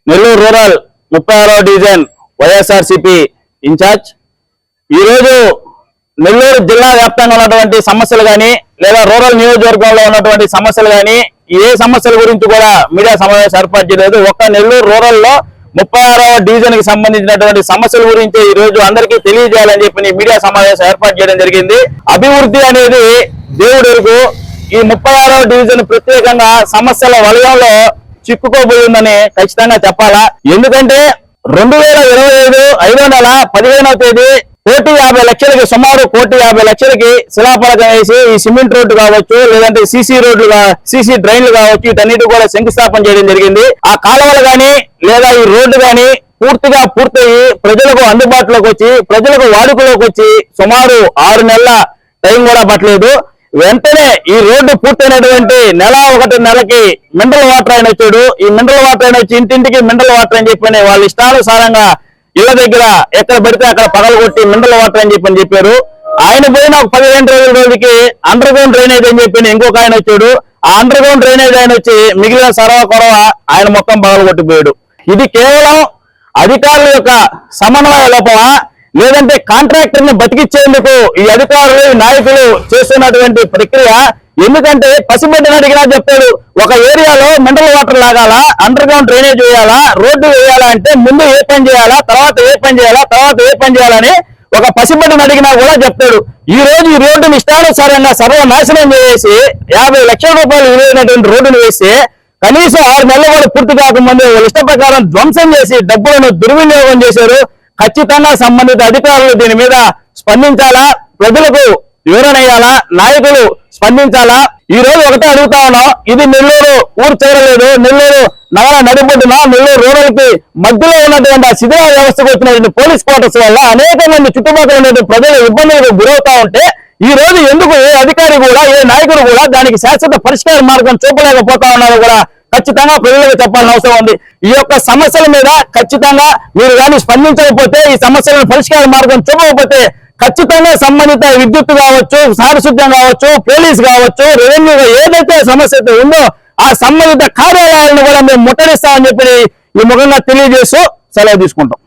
Nellore rural 36వ division YSRCP incharge ఈ రోజు నెల్లూరు జిల్లా వ్యాప్తంగా ఉన్నటువంటి సమస్యలు గాని లేదా రూరల్ నియోజకవర్గంలో ఉన్నటువంటి సమస్యలు గాని ఏ సమస్యల గురించి కూడా మీడియా సమావేశం ఏర్పాటు చేయలేదు. ఒక్క నెల్లూరు రూరల్ లో 36వ డివిజన్ కి సంబంధించినటువంటి సమస్యల గురించి ఈ రోజు అందరికీ తెలియజేయాలని చెప్పి మీడియా సమావేశం ఏర్పాటు చేయడం జరిగింది. అభివృద్ధి అనేది దేవుడు ఎరుగు. ఈ 36వ డివిజన్ ప్రత్యేకంగా సమస్యల వలయంలో చిక్కుకోబోయిందని ఖచ్చితంగా చెప్పాలా. ఎందుకంటే 2025 5వ నెల 15వ తేదీ 1,50,00,000కి సుమారు 1,50,00,000కి శిలాఫలకం వేసి ఈ సిమెంట్ రోడ్డు కావచ్చు, లేదంటే సీసీ డ్రైన్లు కావచ్చు, వీటన్నిటి కూడా శంకుస్థాపన చేయడం జరిగింది. ఆ కాలువలు గాని లేదా ఈ రోడ్డు గాని పూర్తిగా పూర్తయి ప్రజలకు అందుబాటులోకి వచ్చి ప్రజలకు వాడుకలోకి వచ్చి సుమారు 6 నెలల టైం కూడా పట్టలేదు. వెంటనే ఈ రోడ్డు పూర్తయినటువంటి నెల 1 నెలకి మినరల్ వాటర్ ఆయన వచ్చాడు. ఈ మినరల్ వాటర్ ఆయన వచ్చి ఇంటింటికి మినరల్ వాటర్ అని చెప్పని వాళ్ళ ఇష్టానుసారంగా ఇళ్ల దగ్గర ఎక్కడ పడితే అక్కడ పగలగొట్టి మినరల్ వాటర్ అని చెప్పారు. ఆయన పోయిన 15 రోజులకి అండర్ గ్రౌండ్ డ్రైనేజ్ అని చెప్పి ఇంకొక ఆయన వచ్చాడు. ఆ అండర్ గ్రౌండ్ డ్రైనేజ్ ఆయన వచ్చి మిగిలిన సర్వ కొరవ ఆయన మొత్తం పగలగొట్టిపోయాడు. ఇది కేవలం అధికారుల యొక్క సమన్వయ లోపమా లేదంటే కాంట్రాక్టర్ ని బతికిచ్చేందుకు ఈ అధికారులు నాయకులు చేస్తున్నటువంటి ప్రక్రియ? ఎందుకంటే పసిబిడ్డని అడిగినా చెప్తాడు, ఒక ఏరియాలో మినరల్ వాటర్ లాగాలా, అండర్ గ్రౌండ్ డ్రైనేజ్ వేయాలా, రోడ్డు వేయాలా అంటే ముందు ఏ పని చేయాలా, తర్వాత ఏ పని చేయాలా, తర్వాత ఏ పని చేయాలని ఒక పసిబిడ్డని అడిగినా కూడా చెప్తాడు. ఈ రోజు ఈ రోడ్డుని ఇష్టానుసారంగా సర్వనాశనం చేసి 50 లక్షల రూపాయలు విలువైనటువంటి రోడ్డును వేస్తే కనీసం 6 నెలలు కూడా పూర్తి కాకముందే వాళ్ళ ఇష్ట ప్రకారం ధ్వంసం చేసి డబ్బులను దుర్వినియోగం చేశారు. ఖచ్చితంగా సంబంధిత అధికారులు దీని మీద స్పందించాలా, ప్రజలకు వివరణ ఇవ్వాలా, నాయకులు స్పందించాలా. ఈ రోజు ఒకటే అడుగుతా ఉన్నాం, ఇది నెల్లూరు ఊరు చేరలేదు, నెల్లూరు నగర నడిబొడ్డున నెల్లూరు రూరల్ కి మధ్యలో ఉన్నటువంటి ఆ శిథిల వ్యవస్థకు వచ్చినటువంటి పోలీస్ క్వార్టర్స్ వల్ల అనేక మంది చుట్టుపక్కల ఉన్నటువంటి ప్రజలు ఇబ్బందులకు గురవుతా ఉంటే ఈ రోజు ఎందుకు ఏ అధికారి కూడా ఏ నాయకుడు కూడా దానికి శాశ్వత పరిష్కార మార్గం చూపలేకపోతా ఉన్నారో కూడా ఖచ్చితంగా ప్రజలకు చెప్పాల్సిన అవసరం ఉంది. ఈ యొక్క సమస్యల మీద ఖచ్చితంగా మీరు కానీ స్పందించకపోతే, ఈ సమస్యలను పరిష్కార మార్గం చూపకపోతే ఖచ్చితంగా సంబంధిత విద్యుత్ కావచ్చు, పారిశుద్ధ్యం కావచ్చు, పోలీస్ కావచ్చు, రెవెన్యూ ఏదైతే సమస్య అయితే ఉందో ఆ సంబంధిత కార్యాలయాలను కూడా మేము ముట్టడిస్తామని చెప్పి ఈ ముఖంగా తెలియజేస్తూ సెలవు తీసుకుంటాం.